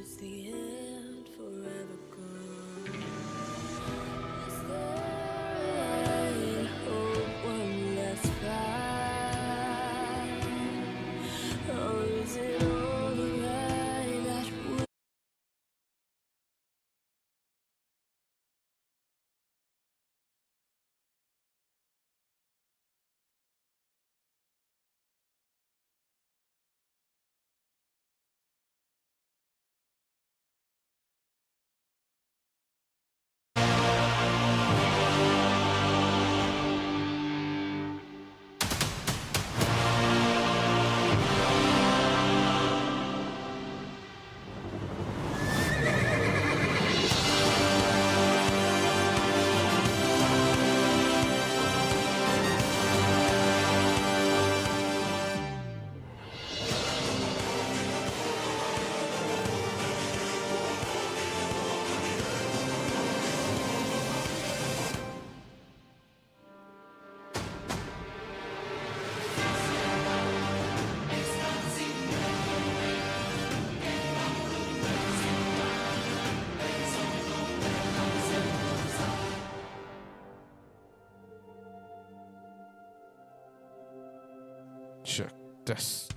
is the end forever gone? Is there hope one last fight? Or is it all the lie that we Check test.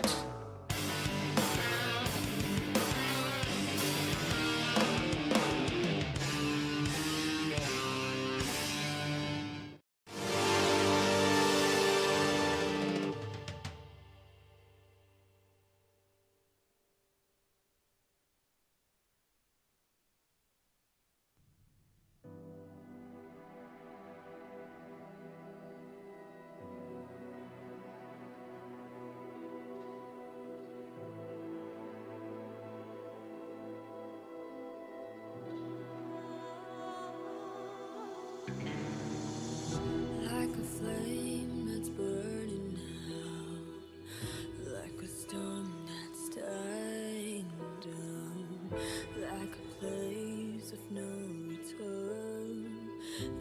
like a flame that's burning now, like a storm that's dying down, like a place of no return.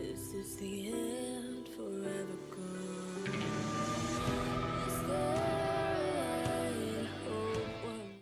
Is this the end forever gone? Is there hope one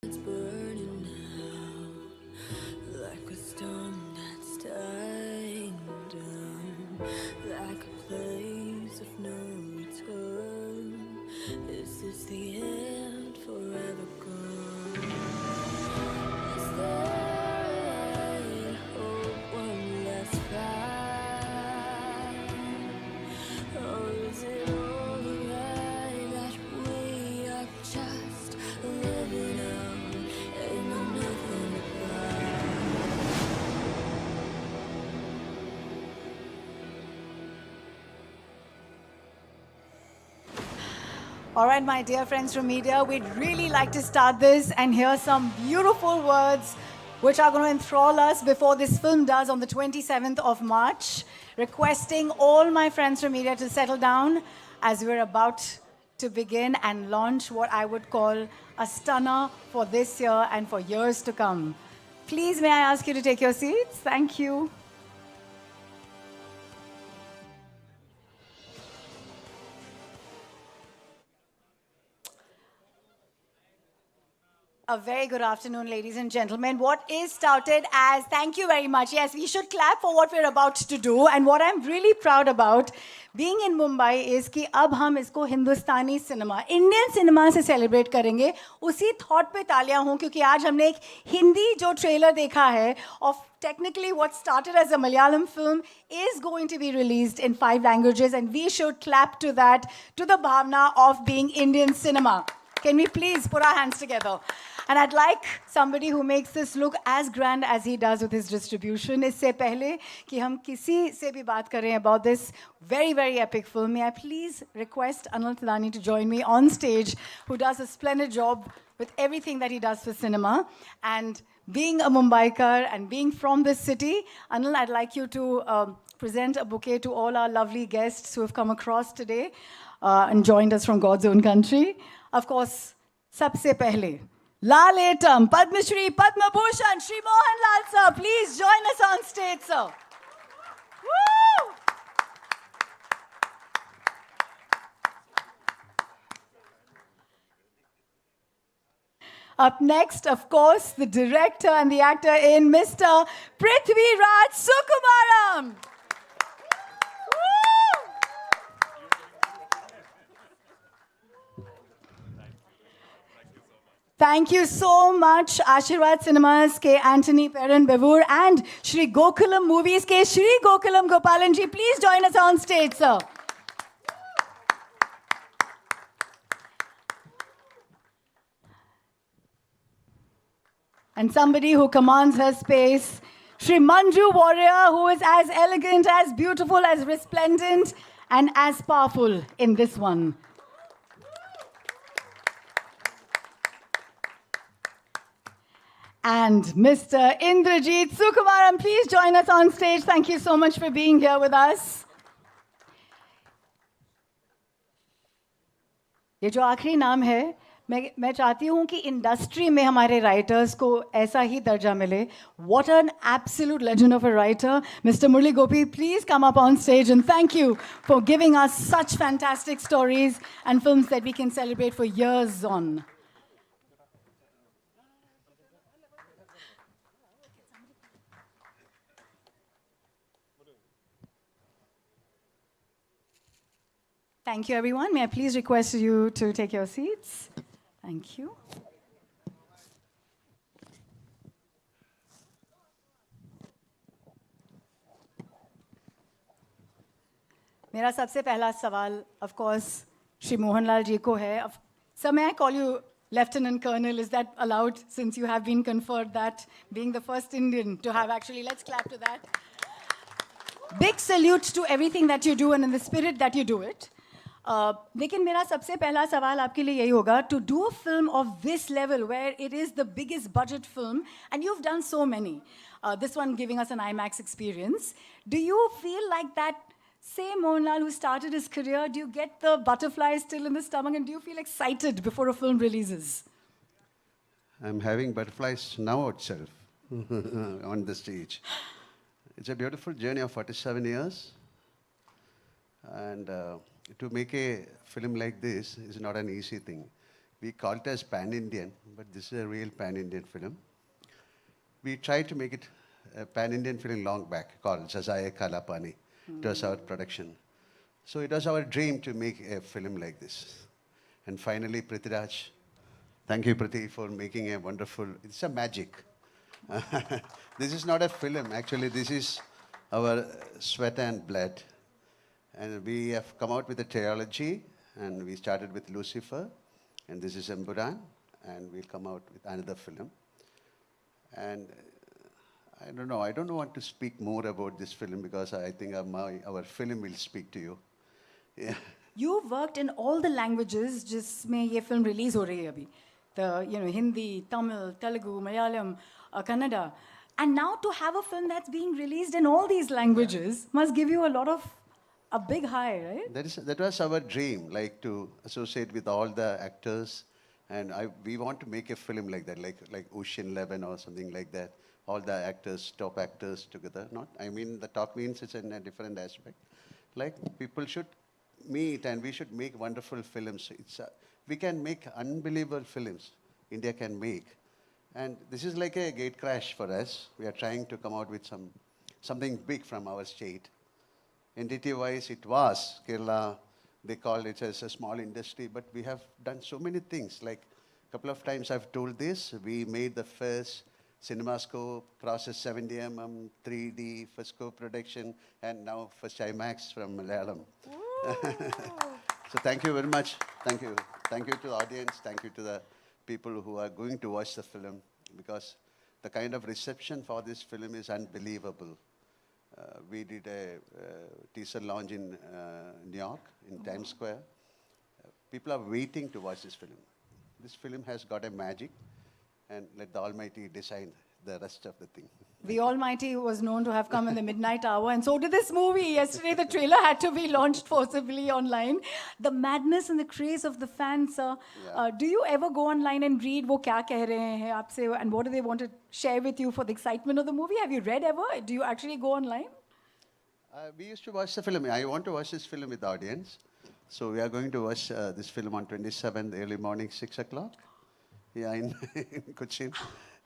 that's burning now, like a storm that's dying down, like a place of no return. Is this the end forever gone? Is there hope one last fight? Or is it all the lie that we are just living out? Ain't no nothing about. All right, my dear friends from media, we'd really like to start this and hear some beautiful words which are going to enthrall us before this film does on the 27th of March. Requesting all my friends from media to settle down. as we're about to begin and launch what I would call a stunner for this year and for years to come. Please, may I ask you to take your seats? Thank you. A very good afternoon, ladies and gentlemen. What is touted as, thank you very much. Yes, we should clap for what we're about to do. And what I'm really proud about being in Mumbai is कि अब हम इसको हिंदुस्तानी cinema, Indian cinema से celebrate करेंगे. उसी thought पे तालियां हों क्योंकि आज हमने एक हिंदी जो ट्रेलर देखा है of technically what started as a Malayalam film is going to be released in 5 languages, and we should clap to that, to the bhavna of being Indian cinema. Can we please put our hands together? And I'd like somebody who makes this look as grand as he does with his distribution. इससे पहले कि हम किसी से भी बात करें about this very, very epic film, may I please request Anil Thadani to join me on stage, who does a splendid job with everything that he does for cinema. And being a Mumbaikar and being from this city, Anil, I'd like you to present a bouquet to all our lovely guests who have come across today and joined us from God's own country. Of course, सबसे पहले Laletam, Padma Shri, Padma Bhushan, Shri Mohanlal sir, please join us on stage, sir. Woo! Up next, of course, the director and the actor in Mr. Prithviraj Sukumaran. Thank you so much, Aashirvad Cinemas ke Antony Perumbavoor and Sree Gokulam Movies ke Sree Gokulam Gopalan ji. Please join us on stage, sir. And somebody who commands her space, Sree Manju Warrier, who is as elegant, as beautiful, as resplendent, and as powerful in this one. And Mr. Indrajit Sukumaran, please join us on stage. Thank you so much for being here with us. ये जो आखिरी नाम है, मैं चाहती हूँ कि industry में हमारे राइटर्स को ऐसा ही दर्जा मिले. What an absolute legend of a writer. Mr. Murali Gopy, please come up on stage, and thank you for giving us such fantastic stories and films that we can celebrate for years on. Thank you, everyone. May I please request you to take your seats? Thank you. मेरा सबसे पहला सवाल, of course, Shri Mohanlal ji ko hai. Sir, may I call you Lieutenant Colonel? Is that allowed, since you have been conferred that, being the first Indian to have actually? Let's clap to that. Big salute to everything that you do and in the spirit that you do it. लेकिन मेरा सबसे पहला सवाल आपके लिए यही होगा, to do a film of this level where it is the biggest budget film and you've done so many, this one giving us an IMAX experience, do you feel like that same Mohanlal who started his career, do you get the butterflies still in the stomach, and do you feel excited before a film releases? I'm having butterflies now itself on the stage. It's a beautiful journey of 47 years, and to make a film like this is not an easy thing. We call it as pan-Indian, but this is a real pan-Indian film. We tried to make it a pan-Indian film long back, called Sazaya Kalapani. It was our production. So it was our dream to make a film like this. And finally, Prithviraj, thank you, Prithi, for making a wonderful, it's a magic. This is not a film, actually, this is our sweat and blood. And we have come out with a trilogy, and we started with Lucifer, and this is Empuraan, and we'll come out with another film. And I don't know what to speak more about this film, because I think our film will speak to you. Yeah. You've worked in all the languages जिसमें ये film release हो रही है अभी. The Hindi, Tamil, Telugu, Malayalam, Kannada. And now to have a film that's being released in all these languages must give you a lot of a big high, right? That was our dream, like to associate with all the actors, and we want to make a film like that, like Ocean 11 or something like that. All the actors, top actors together. Not, I mean, the top means it's in a different aspect. Like people should meet, and we should make wonderful films. We can make unbelievable films. India can make, and this is like a gate crash for us. We are trying to come out with something big from our state. Entity-wise, it was Kerala. They called it as a small industry, but we have done so many things. Like a couple of times I've told this, we made the first CinemaScope, process 70mm, 3D, first co-production, and now first IMAX from Malayalam. So thank you very much. Thank you. Thank you to the audience. Thank you to the people who are going to watch the film, because the kind of reception for this film is unbelievable. We did a teaser launch in New York, in Times Square. People are waiting to watch this film. This film has got a magic, and let the Almighty decide the rest of the thing. The Almighty was known to have come in the midnight hour, and so did this movie. Yesterday, the trailer had to be launched forcibly online. The madness and the craze of the fans. Do you ever go online and read wo kya keh rahe hain aapse, and what do they want to share with you for the excitement of the movie? Have you read ever? Do you actually go online? We used to watch the film. I want to watch this film with the audience. So we are going to watch this film on 27th, early morning, 6 o'clock. Yeah, in Cochin.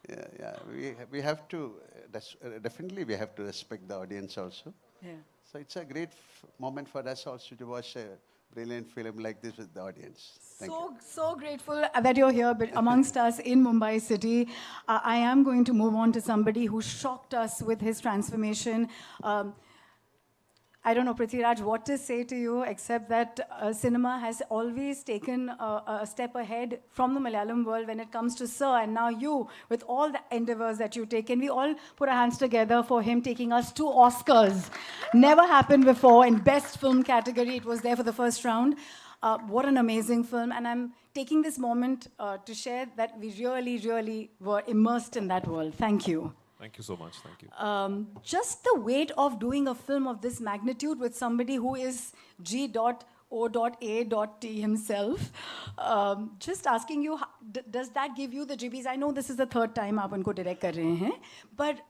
Yeah. We have to, definitely we have to respect the audience also. Yeah. So it's a great moment for us also to watch a brilliant film like this with the audience. Thank you. So grateful that you're here amongst us in Mumbai City. I am going to move on to somebody who shocked us with his transformation. I don't know, Prithviraj, what to say to you, except that cinema has always taken a step ahead from the Malayalam world when it comes to Sir, and now you, with all the endeavors that you take. Can we all put our hands together for him taking us to Oscars? Never happened before. In Best Film category, it was there for the first round. What an amazing film. And I'm taking this moment to share that we really, really were immersed in that world. Thank you. Thank you so much. Thank you. Just the weight of doing a film of this magnitude with somebody who is G.O.A.T himself. Just asking you, does that give you the jibbies? I know this is the third time aap unko direct kar rahe hain, but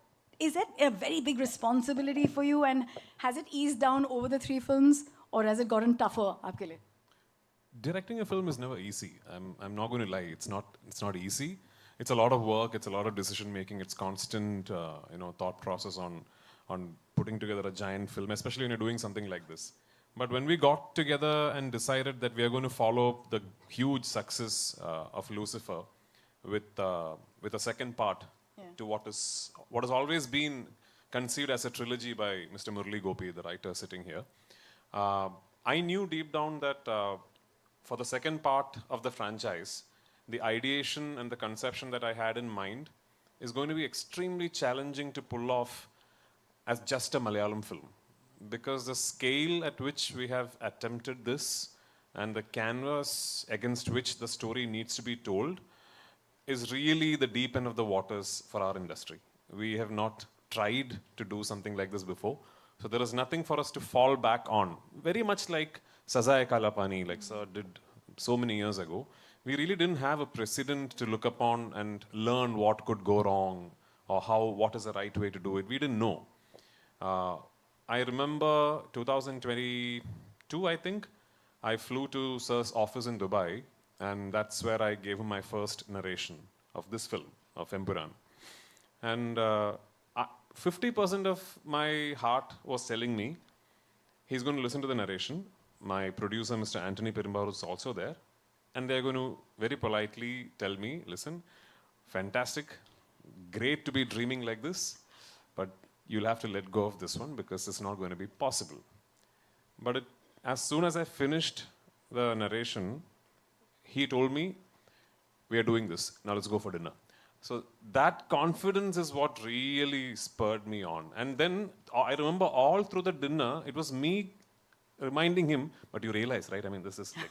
is that a very big responsibility for you, and has it eased down over the 3 films, or has it gotten tougher aapke liye? Directing a film is never easy. I'm not going to lie. It's not easy. It's a lot of work. It's a lot of decision making. It's constant, thought process on putting together a giant film, especially when you're doing something like this. But when we got together and decided that we are going to follow the huge success of Lucifer with a second part to what has always been conceived as a trilogy by Mr. Murali Gopy, the writer sitting here, I knew deep down that for the second part of the franchise, the ideation and the conception that I had in mind is going to be extremely challenging to pull off as just a Malayalam film. Because the scale at which we have attempted this and the canvas against which the story needs to be told is really the deep end of the waters for our industry. We have not tried to do something like this before. So there is nothing for us to fall back on. Very much like Sazai Kalapani, like Sir did so many years ago. We really didn't have a precedent to look upon and learn what could go wrong or what is the right way to do it. We didn't know. I remember 2022, I think, I flew to Sir's office in Dubai, and that's where I gave him my first narration of this film, of Empuraan. And 50% of my heart was telling me, he's going to listen to the narration. My producer, Mr. Antony Perumbavoor, is also there. And they're going to very politely tell me, listen, fantastic, great to be dreaming like this, but you'll have to let go of this one because it's not going to be possible. But as soon as I finished the narration, he told me, we are doing this, now let's go for dinner. So that confidence is what really spurred me on. And then I remember all through the dinner, it was me reminding him, but you realize, right? I mean, this is like,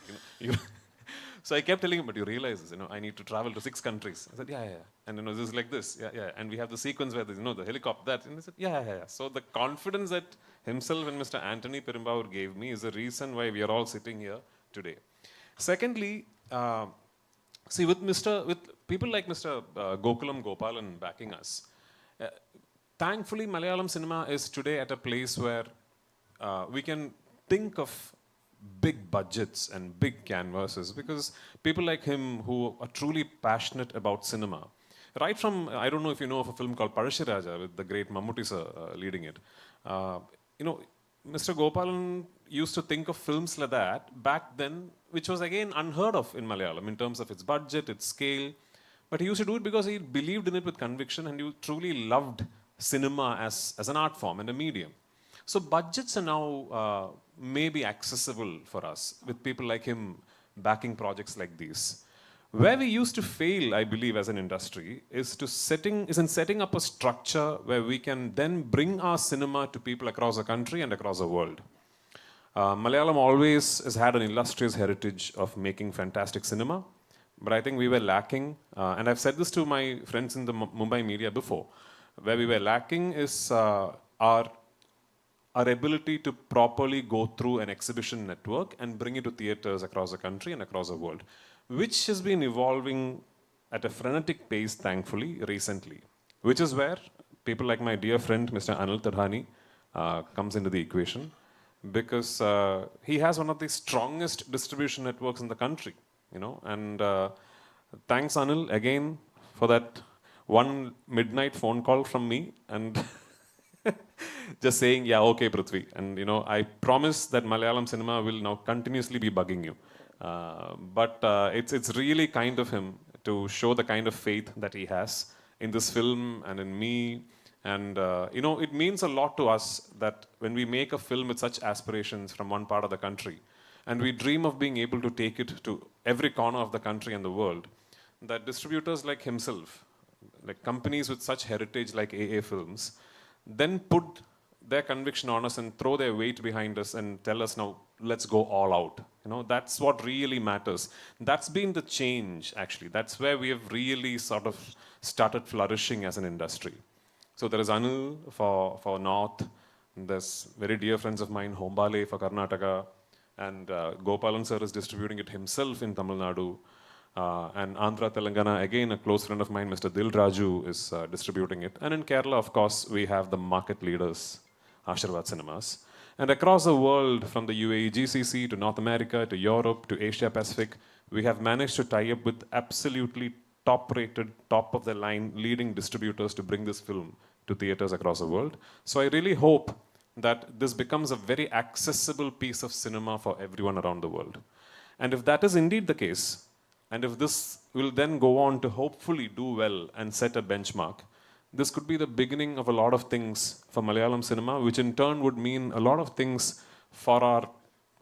So I kept telling him, but you realize this, I need to travel to 6 countries. I said, yeah. And this is like this, yeah. And we have the sequence where there's, the helicopter, that. And I said, yeah. So the confidence that himself and Mr. Antony Perumbavoor gave me is the reason why we are all sitting here today. Secondly, see, with people like Mr. Gokulam Gopalan backing us, thankfully Malayalam cinema is today at a place where we can think of big budgets and big canvases because people like him who are truly passionate about cinema, right from, I don't know if you know of a film called Parashiraja with the great Mammootty sir leading it. Mr. Gopalan used to think of films like that back then, which was again unheard of in Malayalam in terms of its budget, its scale. But he used to do it because he believed in it with conviction and he truly loved cinema as an art form and a medium. So budgets are now maybe accessible for us with people like him backing projects like these. Where we used to fail, I believe, as an industry is in setting up a structure where we can then bring our cinema to people across the country and across the world. Malayalam always has had an illustrious heritage of making fantastic cinema, but I think we were lacking, and I've said this to my friends in the Mumbai media before, where we were lacking is our ability to properly go through an exhibition network and bring it to theaters across the country and across the world, which has been evolving at a frenetic pace, thankfully, recently, which is where people like my dear friend, Mr. Anil Tadhani, comes into the equation, because he has one of the strongest distribution networks in the country, and thanks, Anil, again, for that one midnight phone call from me, and just saying, yeah, okay, Prithvi. And, I promise that Malayalam cinema will now continuously be bugging you. But it's really kind of him to show the kind of faith that he has in this film and in me. And, it means a lot to us that when we make a film with such aspirations from one part of the country, and we dream of being able to take it to every corner of the country and the world, that distributors like himself, like companies with such heritage like AA Films, then put their conviction on us and throw their weight behind us and tell us, now let's go all out. That's what really matters. That's been the change, actually. That's where we have really sort of started flourishing as an industry. So there is Anil for North, there's very dear friends of mine, Hombale for Karnataka, and Gopalan sir is distributing it himself in Tamil Nadu. And Andhra Telangana, again, a close friend of mine, Mr. Dil Raju, is distributing it. And in Kerala, of course, we have the market leaders, Aashirvad Cinemas. And across the world, from the UAE GCC to North America to Europe to Asia Pacific, we have managed to tie up with absolutely top-rated, top-of-the-line leading distributors to bring this film to theaters across the world. So I really hope that this becomes a very accessible piece of cinema for everyone around the world. And if that is indeed the case, and if this will then go on to hopefully do well and set a benchmark, this could be the beginning of a lot of things for Malayalam cinema, which in turn would mean a lot of things for our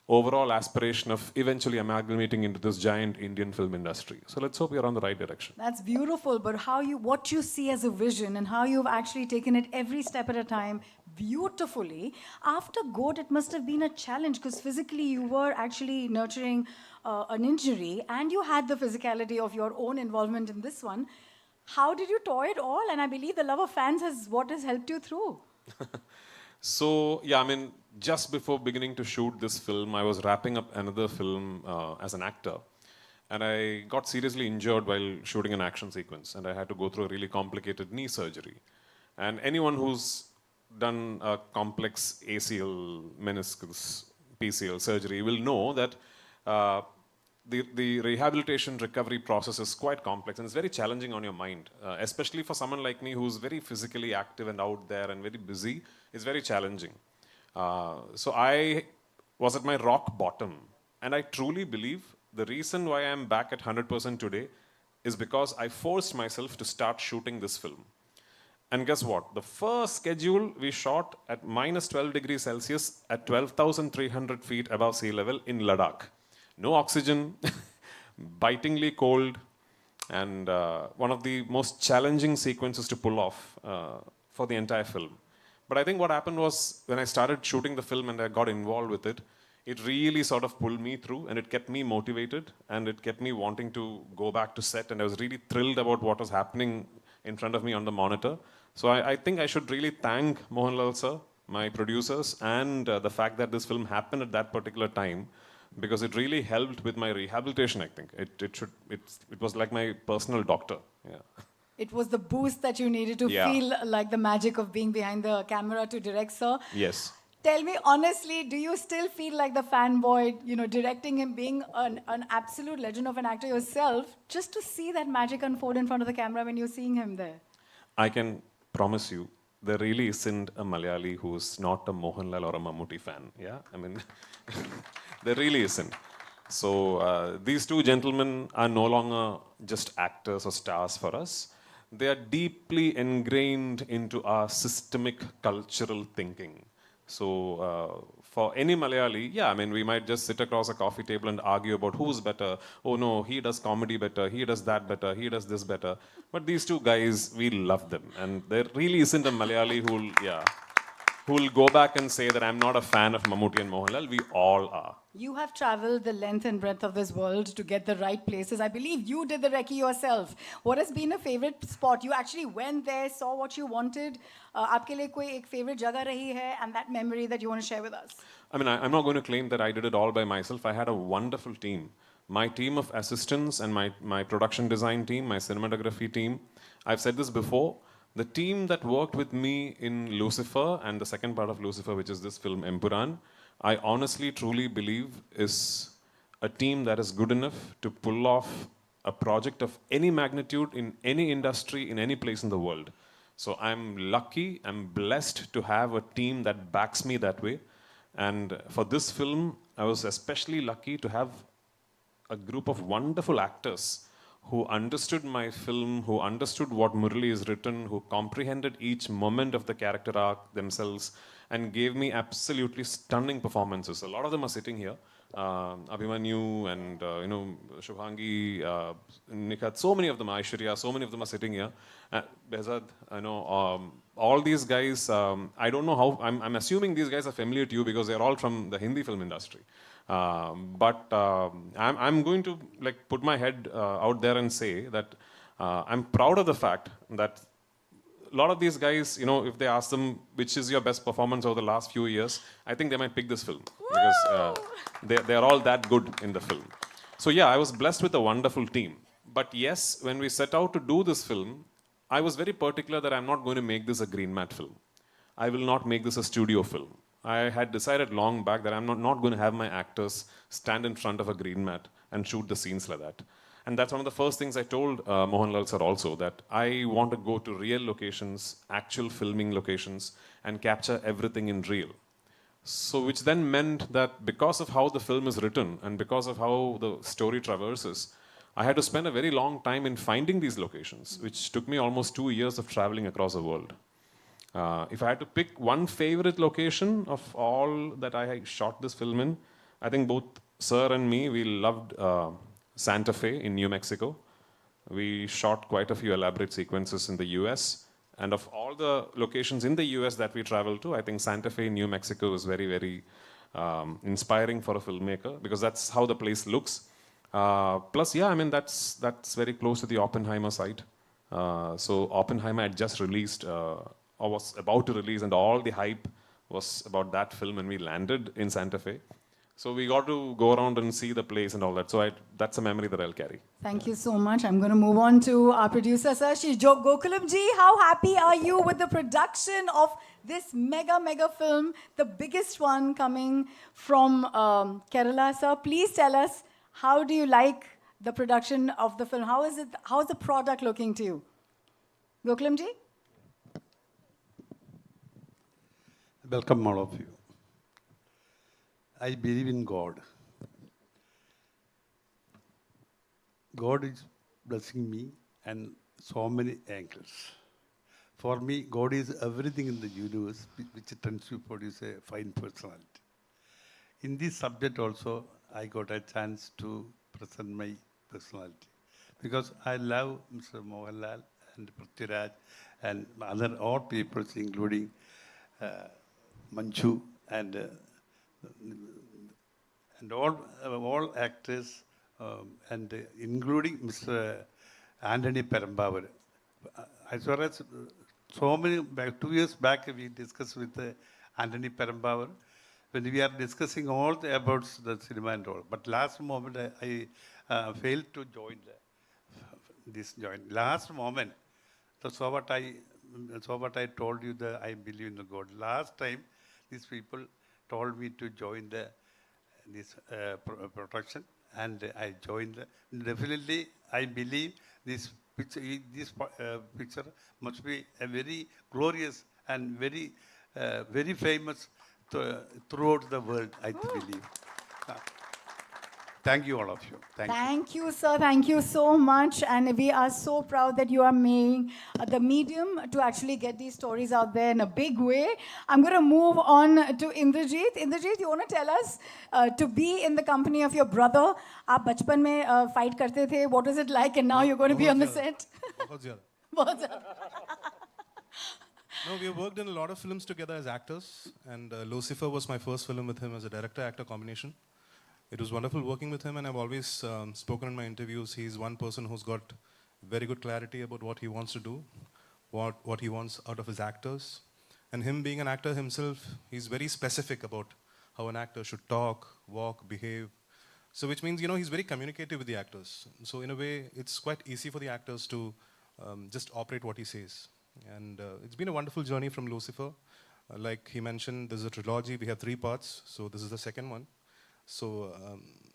overall aspiration of eventually amalgamating into this giant Indian film industry. So let's hope we are on the right direction. That's beautiful, but what you see as a vision and how you've actually taken it every step at a time beautifully. After GOAT, it must have been a challenge because physically you were actually nurturing an injury and you had the physicality of your own involvement in this one. How did you toy it all? And I believe the love of fans is what has helped you through. So, yeah, just before beginning to shoot this film, I was wrapping up another film as an actor. And I got seriously injured while shooting an action sequence. And I had to go through a really complicated knee surgery. And anyone who's done a complex ACL, meniscus, PCL surgery will know that the rehabilitation recovery process is quite complex and it's very challenging on your mind, especially for someone like me who's very physically active and out there and very busy. It's very challenging. So I was at my rock bottom, and I truly believe the reason why I'm back at 100% today is because I forced myself to start shooting this film. And guess what? The first schedule we shot at minus 12 degrees Celsius at 12,300 feet above sea level in Ladakh. No oxygen, bitingly cold, and one of the most challenging sequences to pull off for the entire film. But I think what happened was when I started shooting the film and I got involved with it, it really sort of pulled me through, and it kept me motivated, and it kept me wanting to go back to set, and I was really thrilled about what was happening in front of me on the monitor. So I think I should really thank Mohanlal sir, my producers, and the fact that this film happened at that particular time, because it really helped with my rehabilitation. I think it was like my personal doctor. Yeah. It was the boost that you needed to Yeah. feel like the magic of being behind the camera to direct, sir. Yes. Tell me honestly, do you still feel like the fanboy, you know, directing him, being an absolute legend of an actor yourself, just to see that magic unfold in front of the camera when you're seeing him there? I can promise you, there really isn't a Malayali who's not a Mohanlal or a Mammootty fan. Yeah, I mean, there really isn't. So these two gentlemen are no longer just actors or stars for us. They are deeply ingrained into our systemic cultural thinking. So for any Malayali, yeah, I mean, we might just sit across a coffee table and argue about who's better. Oh no, he does comedy better, he does that better, he does this better. But these two guys, we love them. And there really isn't a Malayali who'll go back and say that I'm not a fan of Mammootty and Mohanlal. We all are. You have traveled the length and breadth of this world to get the right places. I believe you did the recce yourself. What has been a favorite spot? You actually went there, saw what you wanted. आपके लिए कोई एक favorite जगह रही है, and that memory that you want to share with us? I mean, I'm not going to claim that I did it all by myself. I had a wonderful team. My team of assistants and my production design team, my cinematography team. I've said this before. The team that worked with me in Lucifer and the second part of Lucifer, which is this film, Empuraan, I honestly, truly believe is a team that is good enough to pull off a project of any magnitude in any industry, in any place in the world. So I'm lucky, I'm blessed to have a team that backs me that way. And for this film, I was especially lucky to have a group of wonderful actors who understood my film, who understood what Murali has written, who comprehended each moment of the character arc themselves, and gave me absolutely stunning performances. A lot of them are sitting here. Abhimanyu and Shubhangi, Nikhat, so many of them, Aishwarya, so many of them are sitting here. Behzad, all these guys, I don't know how, I'm assuming these guys are familiar to you because they're all from the Hindi film industry. But I'm going to put my head out there and say that I'm proud of the fact that a lot of these guys, if they ask them which is your best performance over the last few years, I think they might pick this film because they're all that good in the film. So yeah, I was blessed with a wonderful team. But yes, when we set out to do this film, I was very particular that I'm not going to make this a green mat film. I will not make this a studio film. I had decided long back that I'm not going to have my actors stand in front of a green mat and shoot the scenes like that. And that's one of the first things I told Mohanlal sir also, that I want to go to real locations, actual filming locations, and capture everything in real. So which then meant that because of how the film is written and because of how the story traverses, I had to spend a very long time in finding these locations, which took me almost 2 years of traveling across the world. If I had to pick one favorite location of all that I shot this film in, I think both sir and me, we loved Santa Fe in New Mexico. We shot quite a few elaborate sequences in the US. And of all the locations in the US that we traveled to, I think Santa Fe in New Mexico is very, very inspiring for a filmmaker because that's how the place looks. Plus, yeah, I mean, that's very close to the Oppenheimer site. So Oppenheimer had just released, or was about to release, and all the hype was about that film when we landed in Santa Fe. So we got to go around and see the place and all that. So that's a memory that I'll carry. Thank you so much. I'm going to move on to our producer, sir. Gokulam ji, how happy are you with the production of this mega film, the biggest one coming from Kerala, sir? Please tell us, how do you like the production of the film? How is the product looking to you? Gokulam ji? Welcome all of you. I believe in God. God is blessing me and so many angles. For me, God is everything in the universe which tends to produce a fine personality. In this subject also, I got a chance to present my personality because I love Mr. Mohanlal and Prithviraj and other all people, including Manju and and all actors, and including Mr. Antony Perumbavoor. As far as so many, 2 years back, we discussed with Antony Perumbavoor when we are discussing all about the cinema and all. But last moment, I failed to join this joint. Last moment, so what I told you that I believe in the God. Last time, these people told me to join this production, and I joined. Definitely, I believe this picture must be a very glorious and very famous throughout the world, I believe. Thank you, all of you. Thank you, sir. Thank you so much. And we are so proud that you are making the medium to actually get these stories out there in a big way. I'm going to move on to Indrajit. Indrajit, you want to tell us to be in the company of your brother? आप बचपन में fight करते थे. What was it like? And now you're going to be on the set. बहुत ज़्यादा. बहुत ज़्यादा. No, we have worked in a lot of films together as actors, and Lucifer was my first film with him as a director-actor combination. It was wonderful working with him, and I've always spoken in my interviews. He's one person who's got very good clarity about what he wants to do, what he wants out of his actors. And him being an actor himself, he's very specific about how an actor should talk, walk, behave. So which means, he's very communicative with the actors. So in a way, it's quite easy for the actors to just operate what he says. And it's been a wonderful journey from Lucifer. Like he mentioned, there's a trilogy. We have 3 parts. So this is the second one. So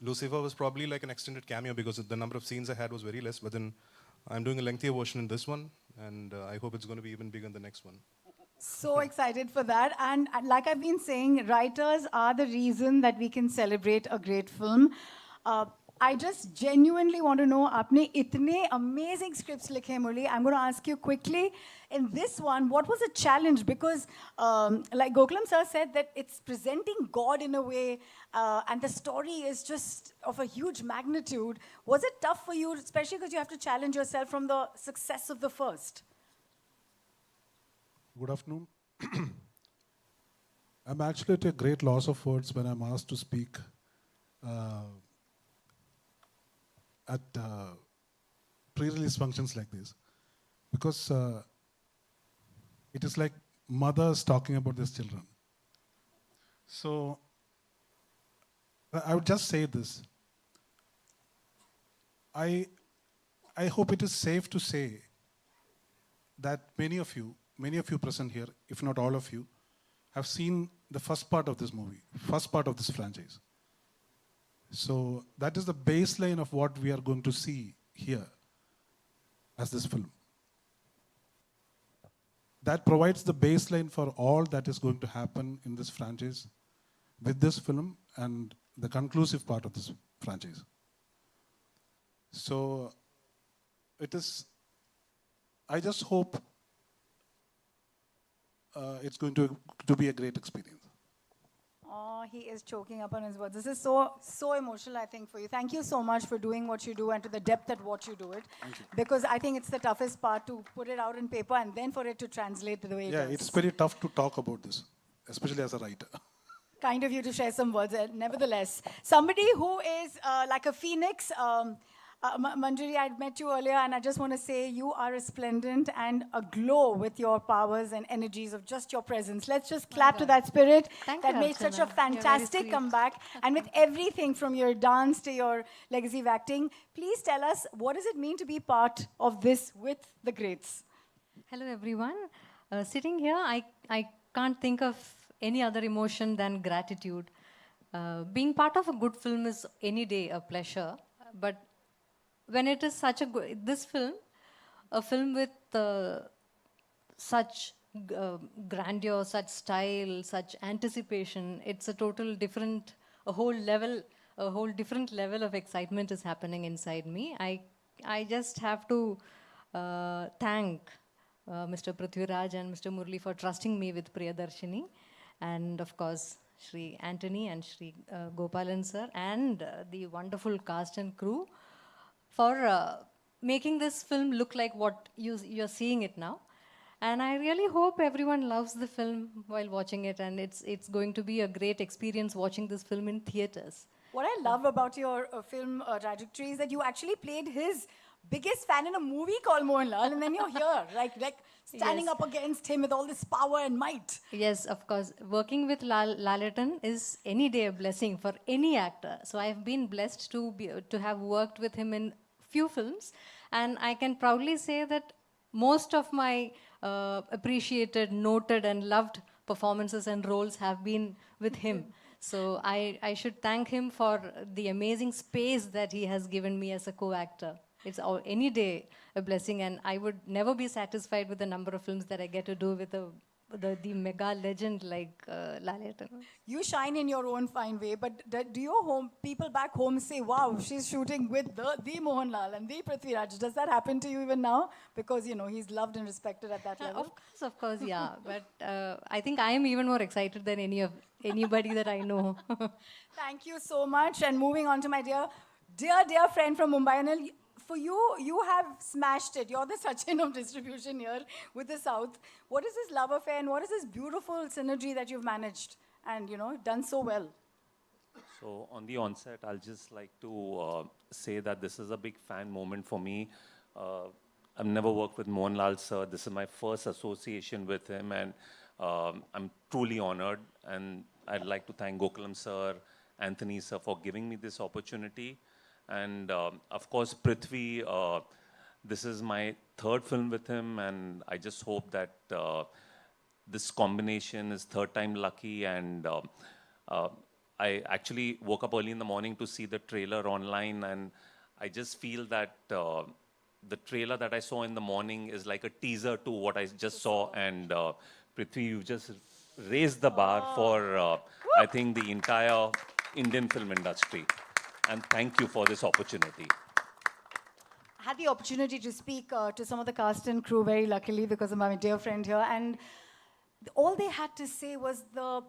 Lucifer was probably like an extended cameo because the number of scenes I had was very less. But then I'm doing a lengthier version in this one. And I hope it's going to be even bigger in the next one. So excited for that. And like I've been saying, writers are the reason that we can celebrate a great film. I just genuinely want to know, आपने इतने amazing scripts लिखे हैं, Murali. I'm going to ask you quickly, in this one, what was the challenge? Because like Gokulam sir said, that it's presenting God in a way, and the story is just of a huge magnitude. Was it tough for you, especially because you have to challenge yourself from the success of the first? Good afternoon. I'm actually at a great loss of words when I'm asked to speak at pre-release functions like this, because it is like mothers talking about their children. So I would just say this. I hope it is safe to say that many of you present here, if not all of you, have seen the first part of this movie, first part of this franchise. So that is the baseline of what we are going to see here as this film. That provides the baseline for all that is going to happen in this franchise with this film and the conclusive part of this franchise. So I just hope it's going to be a great experience. Oh, he is choking up on his words. This is so emotional, I think, for you. Thank you so much for doing what you do and to the depth at what you do it. Thank you. Because I think it's the toughest part to put it out in paper and then for it to translate the way it does. Yeah, it's very tough to talk about this, especially as a writer. Kind of you to share some words. Nevertheless, somebody who is like a phoenix, Manjuri, I met you earlier, and I just want to say you are resplendent and aglow with your powers and energies of just your presence. Let's just clap to that spirit that made such a fantastic comeback. And with everything from your dance to your legacy of acting, please tell us, what does it mean to be part of this with the greats? Hello, everyone. Sitting here, I can't think of any other emotion than gratitude. Being part of a good film is any day a pleasure, but when it is such a good, this film, a film with such grandeur, such style, such anticipation, it's a total different, a whole different level of excitement is happening inside me. I just have to thank Mr. Prithviraj and Mr. Murali for trusting me with Priyadarshini, and of course Sree Antony and Sree Gopalan sir and the wonderful cast and crew for making this film look like what you're seeing it now. And I really hope everyone loves the film while watching it, and it's going to be a great experience watching this film in theaters. What I love about your film trajectory is that you actually played his biggest fan in a movie called Mohanlal, and then you're here, like standing Yes. up against him with all this power and might. Yes, of course. Working with Lalaton is any day a blessing for any actor. So I've been blessed to have worked with him in few films, and I can proudly say that most of my appreciated, noted, and loved performances and roles have been with him. So I should thank him for the amazing space that he has given me as a co-actor. It's any day a blessing, and I would never be satisfied with the number of films that I get to do with the mega legend like Lalaton. You shine in your own fine way, but do your people back home say, wow, she's shooting with the Mohanlal and the Prithviraj? Does that happen to you even now? Because, you know, he's loved and respected at that level. Of course, yeah. But I think I am even more excited than anybody that I know. Thank you so much. And moving on to my dear friend from Mumbai, Anil, for you, you have smashed it. You're the Sachin of distribution here with the South. What is this love affair and what is this beautiful synergy that you've managed and, you know, done so well? So on the onset, I'll just like to say that this is a big fan moment for me. I've never worked with Mohanlal sir. This is my first association with him, and I'm truly honored. And I'd like to thank Gokulam sir, Anthony sir for giving me this opportunity. And of course, Prithvi, this is my third film with him, and I just hope that this combination is third time lucky. And I actually woke up early in the morning to see the trailer online, and I just feel that the trailer that I saw in the morning is like a teaser to what I just saw. And Prithvi, you just raised the bar for, I think, the entire Indian film industry. And thank you for this opportunity. I had the opportunity to speak to some of the cast and crew very luckily because of my dear friend here. And all they had to say was the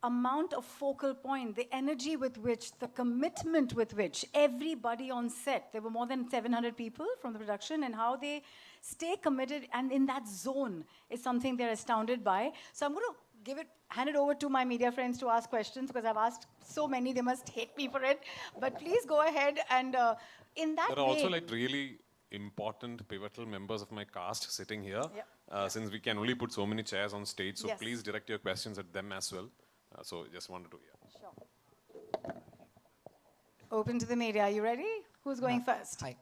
amount of focal point, the energy with which, the commitment with which everybody on set, there were more than 700 people from the production, and how they stay committed and in that zone is something they're astounded by. So I'm going to hand it over to my media friends to ask questions because I've asked so many, they must hate me for it. But please go ahead and in that There are way, also like really important, pivotal members of my cast sitting here. Since we can only put so many chairs on stage, so Yes. please direct your questions at them as well. So just wanted to hear. Sure. Open to the media. Are you ready? Who's going first? Hi.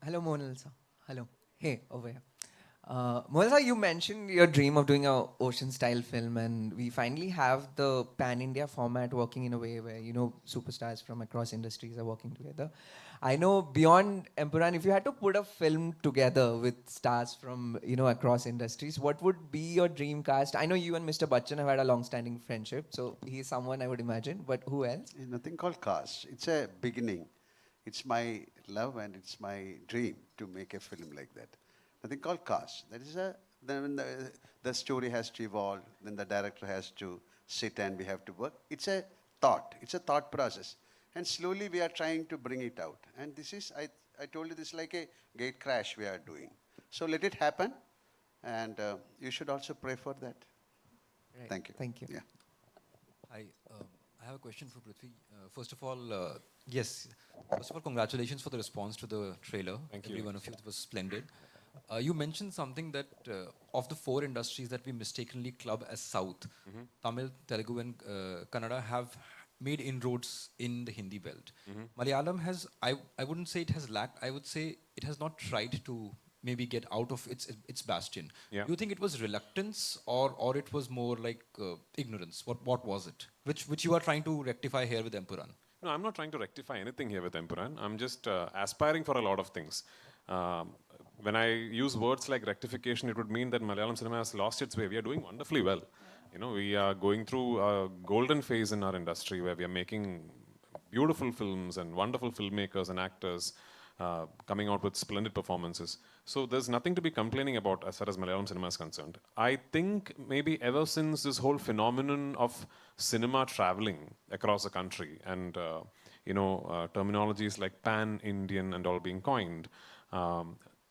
Hello, Mohanlal sir. Hello. Hey, over here. Mohanlal sir, you mentioned your dream of doing a ocean-style film, and we finally have the pan-India format working in a way where, you know, superstars from across industries are working together. I know beyond Empuraan, if you had to put a film together with stars from, you know, across industries, what would be your dream cast? I know you and Mr. Bachchan have had a long-standing friendship, so he's someone I would imagine, but who else? There's nothing called cast. It's a beginning. It's my love and it's my dream to make a film like that. Nothing called cast. That is then the story has to evolve, then the director has to sit and we have to work. It's a thought. It's a thought process. And slowly we are trying to bring it out. And this is, I told you, this is like a gate crash we are doing. So let it happen. And you should also pray for that. Right. Thank you. Thank you. Yeah. Hi, I have a question for Prithvi. First of all, congratulations for the response to the trailer. Thank you. Every one of you, it was splendid. You mentioned something that of the four industries that we mistakenly club as South, Tamil, Telugu and Kannada have made inroads in the Hindi belt. Malayalam has, I wouldn't say it has lacked, I would say it has not tried to maybe get out of its bastion. Yeah. Do you think it was reluctance or it was more like ignorance? What was it? Which you are trying to rectify here with Empuraan? No, I'm not trying to rectify anything here with Empuraan. I'm just aspiring for a lot of things. When I use words like rectification, it would mean that Malayalam cinema has lost its way. We are doing wonderfully well. You know, we are going through a golden phase in our industry where we are making beautiful films and wonderful filmmakers and actors coming out with splendid performances. So there's nothing to be complaining about as far as Malayalam cinema is concerned. I think maybe ever since this whole phenomenon of cinema traveling across the country and terminologies like pan-Indian and all being coined,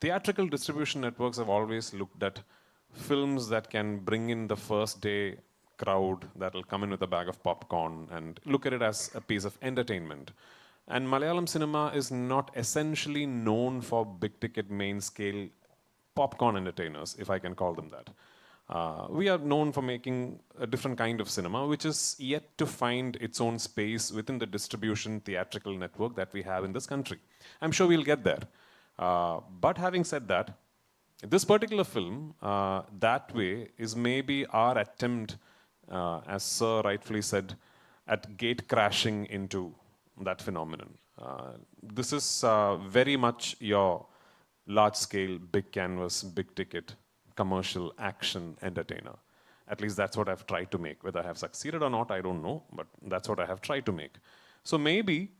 theatrical distribution networks have always looked at films that can bring in the first day crowd that will come in with a bag of popcorn and look at it as a piece of entertainment. And Malayalam cinema is not essentially known for big ticket main scale popcorn entertainers, if I can call them that. We are known for making a different kind of cinema, which is yet to find its own space within the distribution theatrical network that we have in this country. I'm sure we'll get there. But having said that, this particular film, that way, is maybe our attempt, as Sir rightfully said, at gate crashing into that phenomenon. This is very much your large-scale, big canvas, big ticket, commercial action entertainer. At least that's what I've tried to make. Whether I have succeeded or not, I don't know, but that's what I have tried to make. So maybe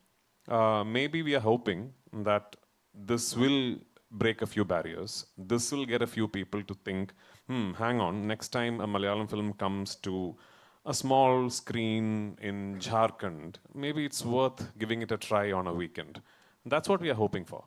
we are hoping that this will break a few barriers. This will get a few people to think, hang on, next time a Malayalam film comes to a small screen in Jharkhand, maybe it's worth giving it a try on a weekend. That's what we are hoping for.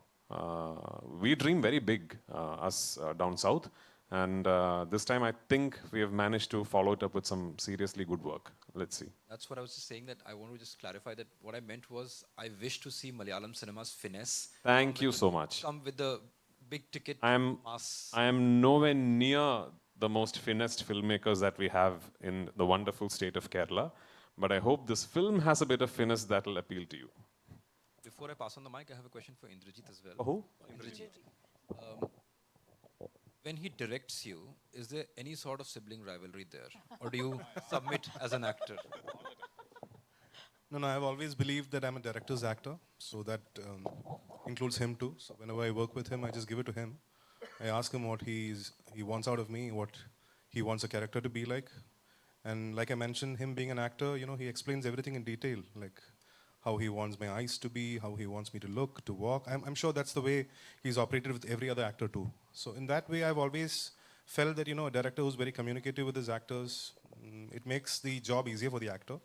We dream very big, us down south. And this time I think we have managed to follow it up with some seriously good work. Let's see. That's what I was just saying, that I want to just clarify that what I meant was I wish to see Malayalam cinema's finesse. Thank you so much. Come with the big ticket I am nowhere near the most finessed filmmakers that we have in the wonderful state of Kerala. But I hope this film has a bit of finesse that will appeal to you. Before I pass on the mic, I have a question for Indrajit as well. Oh, Indrajit. When he directs you, is there any sort of sibling rivalry there? Or do you submit as an actor? No, I've always believed that I'm a director's actor, so that includes him too. So whenever I work with him, I just give it to him. I ask him what he wants out of me, what he wants a character to be like. And like I mentioned, him being an actor, he explains everything in detail, like how he wants my eyes to be, how he wants me to look, to walk. I'm sure that's the way he's operated with every other actor too. So in that way, I've always felt that, a director who's very communicative with his actors, it makes the job easier for the actor.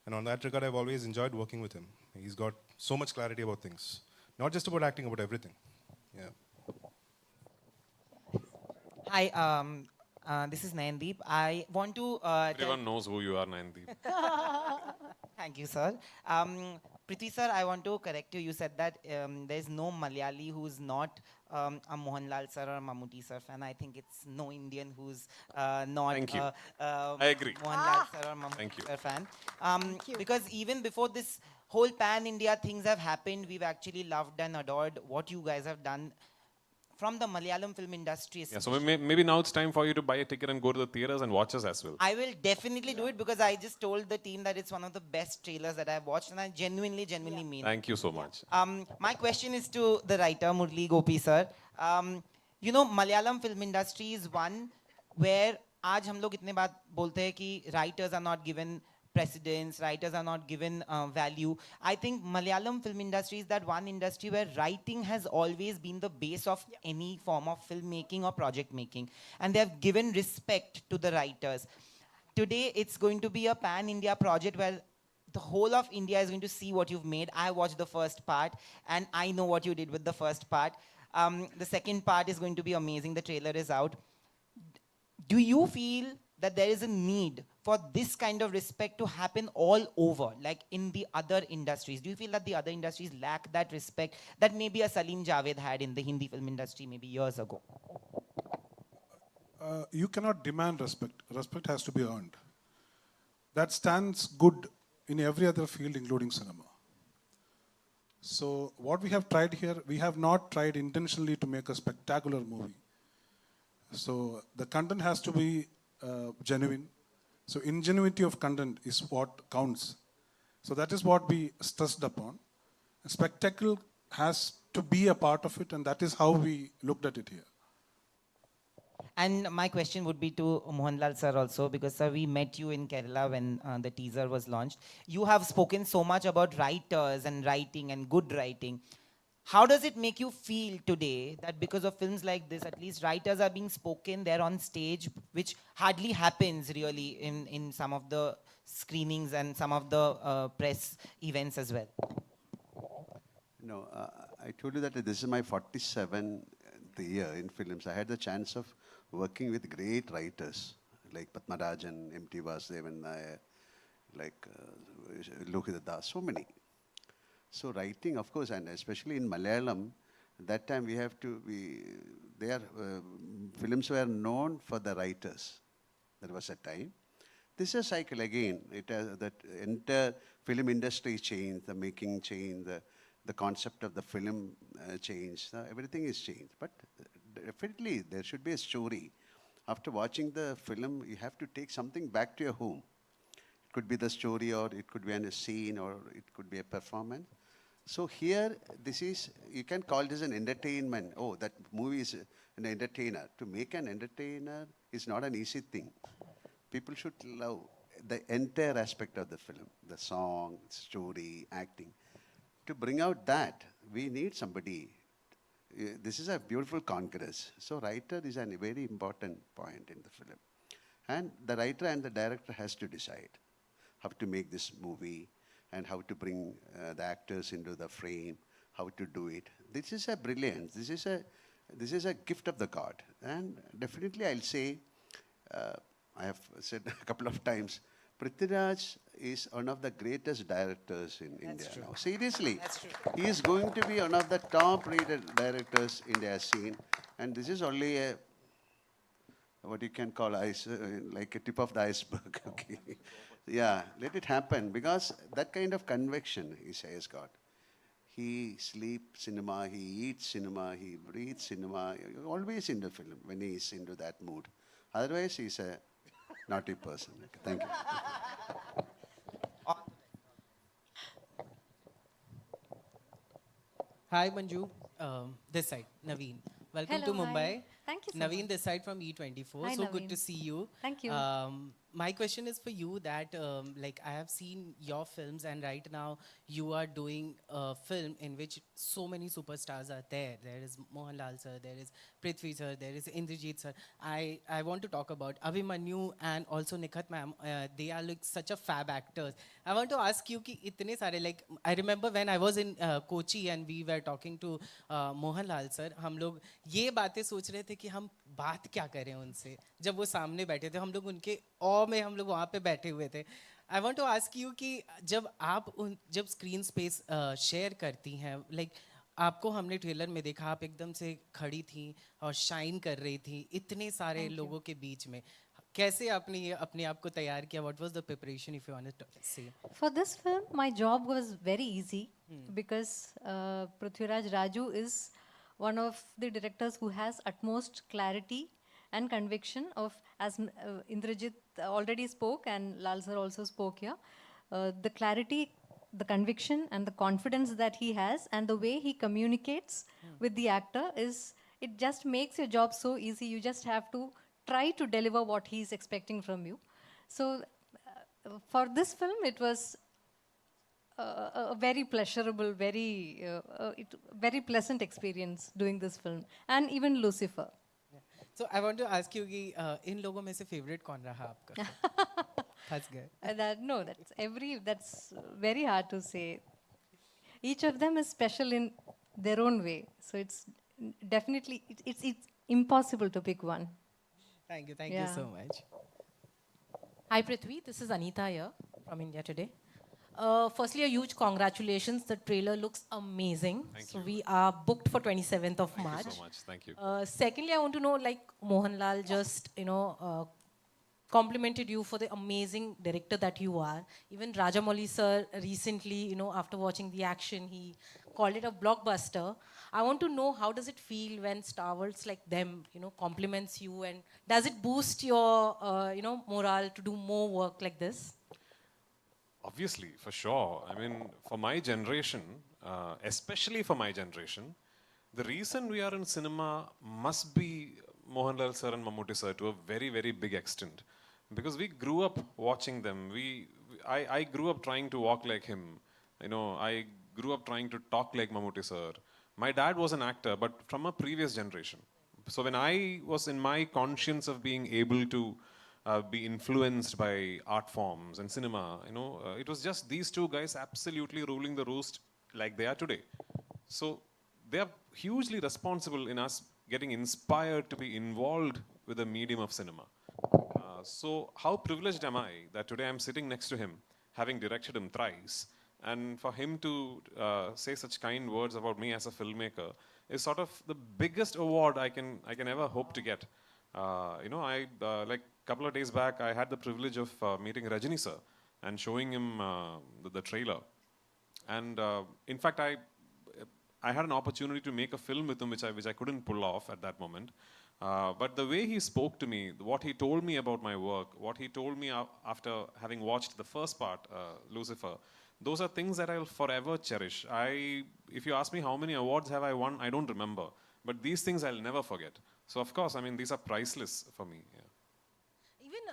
And on that regard, I've always enjoyed working with him. He's got so much clarity about things. Not just about acting, about everything. Yeah. Hi, this is Nayandeep. I want to... Everyone knows who you are, Nayandeep. Thank you, sir. Prithvi sir, I want to correct you. You said that there is no Malayali who's not a Mohanlal sir or Mammootty sir fan. I think it's no Indian who's not Thank you. I agree. Mohanlal sir or Mammootty sir fan. Because even before this whole pan-India things have happened, we've actually loved and adored what you guys have done from the Malayalam film industry. Yeah, so maybe now it's time for you to buy a ticket and go to the theaters and watch us as well. I will definitely do it because I just told the team that it's one of the best trailers that I've watched, and I genuinely mean it. Thank you so much. My question is to the writer, Murali Gopy sir. Malayalam film industry is one where आज हम लोग इतने बात बोलते हैं कि writers are not given precedence, writers are not given value. I think Malayalam film industry is that one industry where writing has always been the base of any form of filmmaking or project making. And they have given respect to the writers. Today, it's going to be a pan-India project where the whole of India is going to see what you've made. I watched the first part, and I know what you did with the first part. The second part is going to be amazing. The trailer is out. Do you feel that there is a need for this kind of respect to happen all over, like in the other industries? Do you feel that the other industries lack that respect that maybe a Salim Javed had in the Hindi film industry maybe years ago? You cannot demand respect. Respect has to be earned. That stands good in every other field, including cinema. So what we have tried here, we have not tried intentionally to make a spectacular movie. So the content has to be genuine. So ingenuity of content is what counts. So that is what we stressed upon. A spectacle has to be a part of it, and that is how we looked at it here. And my question would be to Mohanlal sir also, because sir, we met you in Kerala when the teaser was launched. You have spoken so much about writers and writing and good writing. How does it make you feel today that because of films like this, at least writers are being spoken there on stage, which hardly happens really in some of the screenings and some of the press events as well? No, I told you that this is my 47th year in films. I had the chance of working with great writers like Padmarajan, M.T. Vasudevan Nair, like Lohita Das, so many. So writing, of course, and especially in Malayalam, that time we have to, films were known for the writers. There was a time. This is a cycle again. It has that entire film industry changed, the making changed, the concept of the film changed. Everything is changed. But definitely there should be a story. After watching the film, you have to take something back to your home. It could be the story, or it could be a scene, or it could be a performance. So here, this is, you can call this an entertainment. Oh, that movie is an entertainer. To make an entertainer is not an easy thing. People should love the entire aspect of the film, the song, story, acting. To bring out that, we need somebody. This is a beautiful congress. So writer is a very important point in the film. And the writer and the director has to decide how to make this movie and how to bring the actors into the frame, how to do it. This is a brilliance. This is a gift of the God. And definitely I'll say, I have said a couple of times, Prithviraj is one of the greatest directors in India now. Seriously. That's true. He is going to be one of the top-rated directors India has seen. And this is only a, what you can call like a tip of the iceberg. Okay. Yeah, let it happen, because that kind of conviction he has got. He sleeps cinema, he eats cinema, he breathes cinema, always in the film when he is into that mood. Otherwise, he's a naughty person. Okay, thank you. Hi, Manju. This side, Naveen. Welcome Hello, to Mumbai. hi. Thank you so Naveen, much. this side from E24. Hi, So good Naveen. to see you. Thank you. My question is for you that, like, I have seen your films, and right now you are doing a film in which so many superstars are there. There is Mohanlal sir, there is Prithvi sir, there is Indrajit sir. I want to talk about Abhimanyu and also Nikhat ma'am. They are like such a fab actors. I want to ask you ki itne sare, like, I remember when I was in Kochi and we were talking to Mohanlal sir, हम लोग ये बातें सोच रहे थे कि हम बात क्या करें उनसे जब वो सामने बैठे थे हम लोग उनके ऑ में हम लोग वहाँ पे बैठे हुए थे I want to ask you कि जब आप जब स्क्रीन स्पेस शेयर करती हैं लाइक आपको हमने ट्रेलर में देखा आप एकदम से खड़ी थी और शाइन कर रही थी इतने सारे लोगों के बीच में कैसे आपने ये अपने आप को तैयार किया what was the preparation if you want to say For this film, my job was very easy because Prithviraj Raju is one of the directors who has utmost clarity and conviction of, as Indrajit already spoke and Lal sir also spoke here, the clarity, the conviction and the confidence that he has and the way he communicates with the actor it just makes your job so easy. You just have to try to deliver what he is expecting from you. So for this film, it was a very pleasurable, very pleasant experience doing this film, and even Lucifer. So I want to ask you कि इन लोगों में से favorite कौन रहा आपका? फंस गए. That's very hard to say. Each of them is special in their own way, so it's definitely it's impossible to pick one. Thank you so much. Hi Prithvi, this is Anita here from India Today. Firstly, a huge congratulations. The trailer looks amazing. Thank so you. we are booked for 27th of March. Thank you so much. Thank you. Secondly, I want to know, like Mohanlal just, complimented you for the amazing director that you are. Even Rajamouli sir recently, after watching the action, he called it a blockbuster. I want to know, how does it feel when stalwarts like them, compliments you, and does it boost your, morale to do more work like this? Obviously, for sure. I mean, for my generation, especially for my generation, the reason we are in cinema must be Mohanlal sir and Mammootty sir to a very, very big extent. Because we grew up watching them. I grew up trying to walk like him. I grew up trying to talk like Mammootty sir. My dad was an actor, but from a previous generation. So when I was in my conscience of being able to be influenced by art forms and cinema, it was just these two guys absolutely ruling the roost like they are today. So they are hugely responsible in us getting inspired to be involved with the medium of cinema. So how privileged am I that today I'm sitting next to him, having directed him thrice, and for him to say such kind words about me as a filmmaker is sort of the biggest award I can ever hope to get. I like a couple of days back, I had the privilege of meeting Rajini sir and showing him the trailer. And in fact, I had an opportunity to make a film with him, which I couldn't pull off at that moment. But the way he spoke to me, what he told me about my work, what he told me after having watched the first part, Lucifer, those are things that I'll forever cherish. If you ask me how many awards have I won, I don't remember. But these things I'll never forget. So of course, I mean, these are priceless for me. Yeah. Even,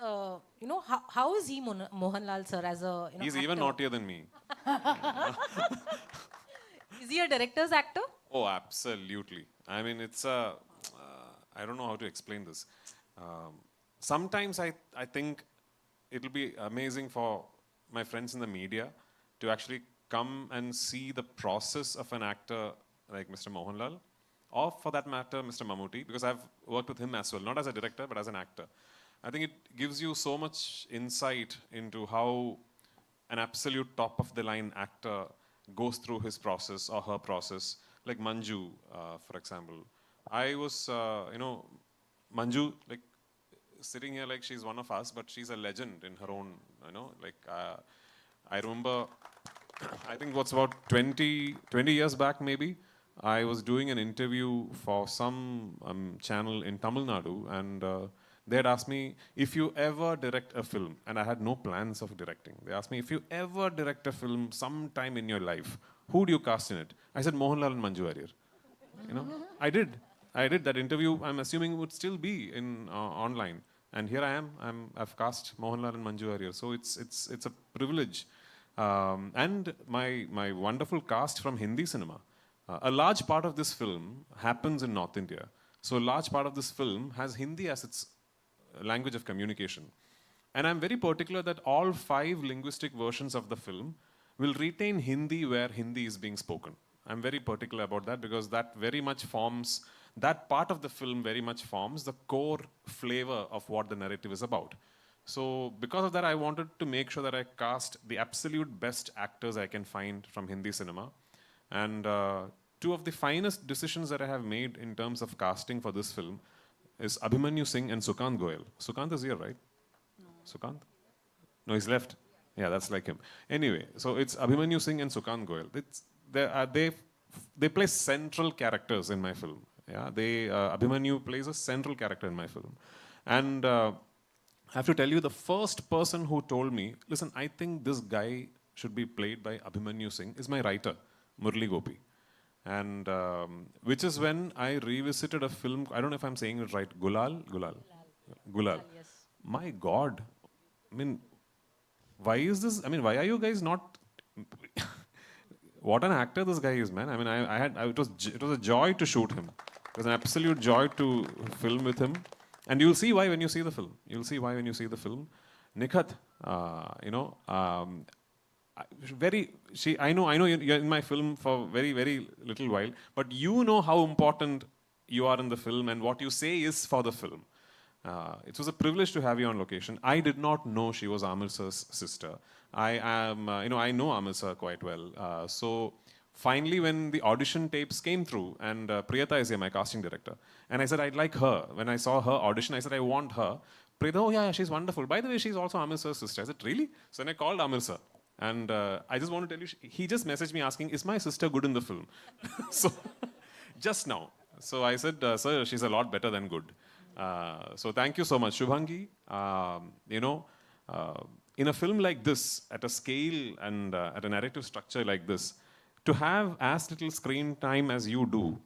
how is he Mohanlal sir as a He's actor? even naughtier than me. Is he a director's actor? Oh, absolutely. I mean, it's a... I don't know how to explain this. Sometimes I think it'll be amazing for my friends in the media to actually come and see the process of an actor like Mr. Mohanlal, or for that matter, Mr. Mammootty, because I've worked with him as well, not as a director, but as an actor. I think it gives you so much insight into how an absolute top-of-the-line actor goes through his process or her process, like Manju, for example. I was, Manju, like, sitting here like she's one of us, but she's a legend in her own, I remember, I think what's about 20 years back maybe, I was doing an interview for some channel in Tamil Nadu, and they had asked me, if you ever direct a film, and I had no plans of directing, they asked me, if you ever direct a film sometime in your life, who do you cast in it? I said, Mohanlal and Manju Warrier. I did that interview. I'm assuming would still be in online, and here I am. I've cast Mohanlal and Manju Warrier, so it's a privilege. And my wonderful cast from Hindi cinema. A large part of this film happens in North India, so a large part of this film has Hindi as its language of communication. And I'm very particular that all 5 linguistic versions of the film will retain Hindi where Hindi is being spoken. I'm very particular about that because that part of the film very much forms the core flavor of what the narrative is about. So because of that, I wanted to make sure that I cast the absolute best actors I can find from Hindi cinema. And 2 of the finest decisions that I have made in terms of casting for this film is Abhimanyu Singh and Sukant Goyal. Sukant is here, right? No. Sukant? No, he's left. Yeah, that's like him. Anyway, so it's Abhimanyu Singh and Sukant Goyal. They play central characters in my film. Yeah, Abhimanyu plays a central character in my film. And I have to tell you, the first person who told me, listen, I think this guy should be played by Abhimanyu Singh is my writer, Murali Gopy. And which is when I revisited a film, I don't know if I'm saying it right, Gulal. Yes. My God, I mean, why is this? I mean, why are you guys not? What an actor this guy is, man. I mean, it was a joy to shoot him. It was an absolute joy to film with him. And you'll see why when you see the film. You'll see why when you see the film. Nikhat, I know you're in my film for very, very little while, but you know how important you are in the film and what you say is for the film. It was a privilege to have you on location. I did not know she was Amir sir's sister. I know Amir sir quite well. So finally, when the audition tapes came through, and Priyata is here, my casting director, and I said, I'd like her. When I saw her audition, I said, I want her. Priyata, oh yeah, she's wonderful. By the way, she's also Amir sir's sister. I said, really? So then I called Amir sir. And I just want to tell you, he just messaged me asking, is my sister good in the film? So, just now. So I said, sir, she's a lot better than good. So thank you so much. Shubhangi, in a film like this, at a scale and at a narrative structure like this, to have as little screen time as you do,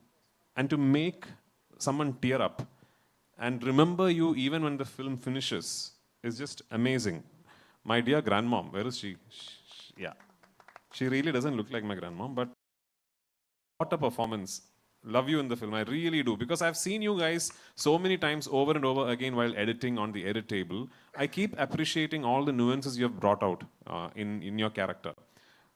and to make someone tear up, and remember you even when the film finishes, is just amazing. My dear grandmom, where is she? Yeah. She really doesn't look like my grandmom, but what a performance. Love you in the film, I really do. Because I've seen you guys so many times over and over again while editing on the edit table. I keep appreciating all the nuances you have brought out in your character.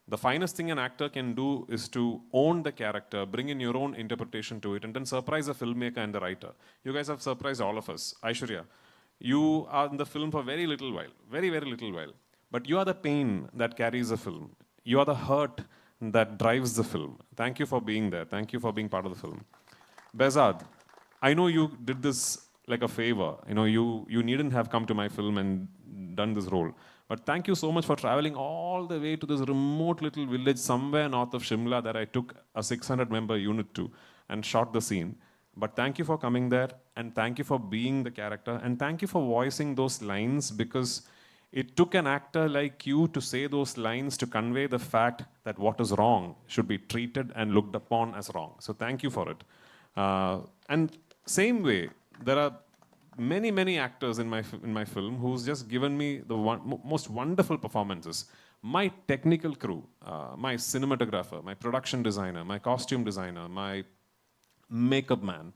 The finest thing an actor can do is to own the character, bring in your own interpretation to it, and then surprise the filmmaker and the writer. You guys have surprised all of us. Aishwarya, You are in the film for very little while, very, very little while. But you are the pain that carries the film. You are the hurt that drives the film. Thank you for being there. Thank you for being part of the film. Behzad, I know you did this like a favor. You needn't have come to my film and done this role. But thank you so much for traveling all the way to this remote little village somewhere north of Shimla that I took a 600-member unit to and shot the scene. But thank you for coming there, and thank you for being the character, and thank you for voicing those lines, because it took an actor like you to say those lines to convey the fact that what is wrong should be treated and looked upon as wrong. So thank you for it. And same way, there are many, many actors in my film who's just given me the most wonderful performances. My technical crew, my cinematographer, my production designer, my costume designer, my makeup man,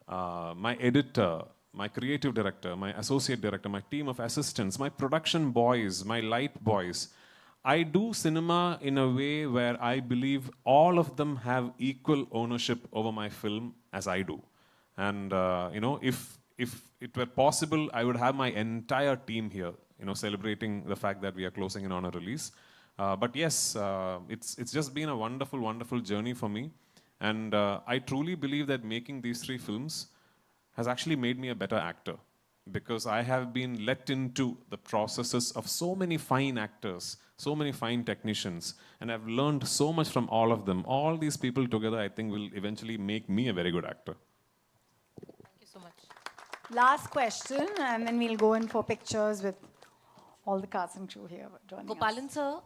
my editor, my creative director, my associate director, my team of assistants, my production boys, my light boys. I do cinema in a way where I believe all of them have equal ownership over my film as I do. And if it were possible, I would have my entire team here, celebrating the fact that we are closing in on a release. But yes, it's just been a wonderful, wonderful journey for me. And I truly believe that making these 3 films has actually made me a better actor, because I have been let into the processes of so many fine actors, so many fine technicians, and I've learned so much from all of them. All these people together, I think, will eventually make me a very good actor. Thank you so much. Last question, and then we'll go in for pictures with all the cast and crew here joining us. Gopalan sir,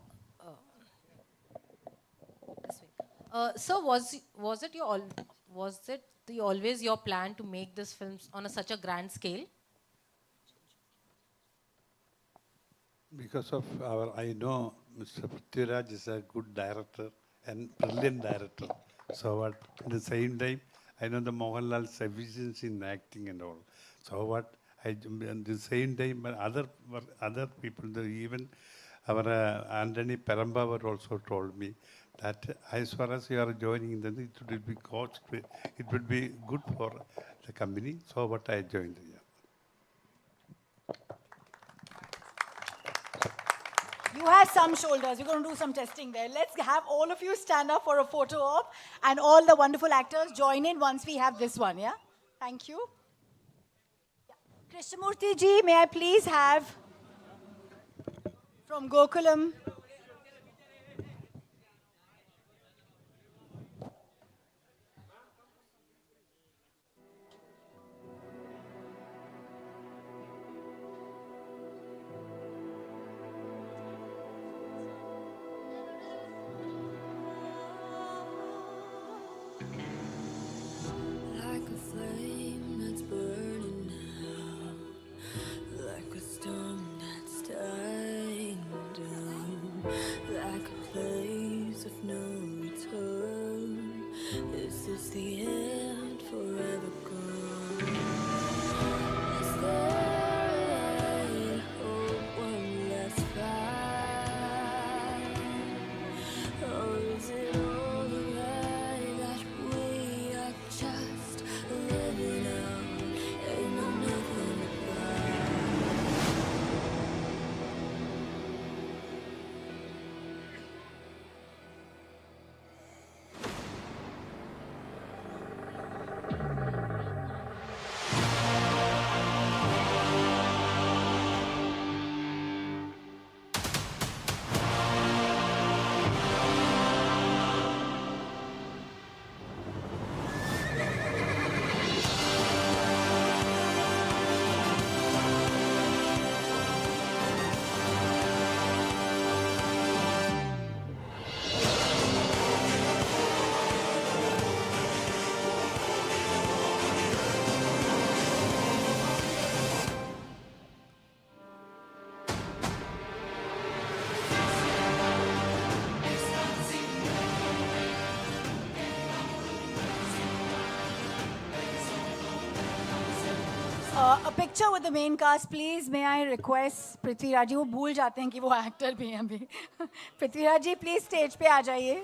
this way. Sir, was it always your plan to make this film on such a grand scale? Because of I know Mr. Prithviraj is a good director and brilliant director. So at the same time, I know the Mohanlal's efficiency in acting and all. So at the same time, other people, even our Antony Perumbavoor also told me that as far as you are joining, then it would be good for the company. So what I joined here. You have some shoulders. We're going to do some testing there. Let's have all of you stand up for a photo op, and all the wonderful actors join in once we have this one, yeah? Thank you. Yeah. Krishnamurti ji, may I please have from Gokulam? Like a flame that's burning now, like a storm that's dying down, like a place of no return. Is this the end, forever gone? Is there a hope, one last fight? Or is it all a lie that we are just living out, ain't no nothing about? A picture with the main cast, please. May I request Prithviraj ji? वो भूल जाते हैं कि वो actor भी हैं अभी. Prithviraj ji, please stage पे आ जाइए.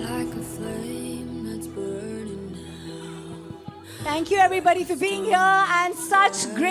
like a flame that's burning. Thank you everybody for being here and such great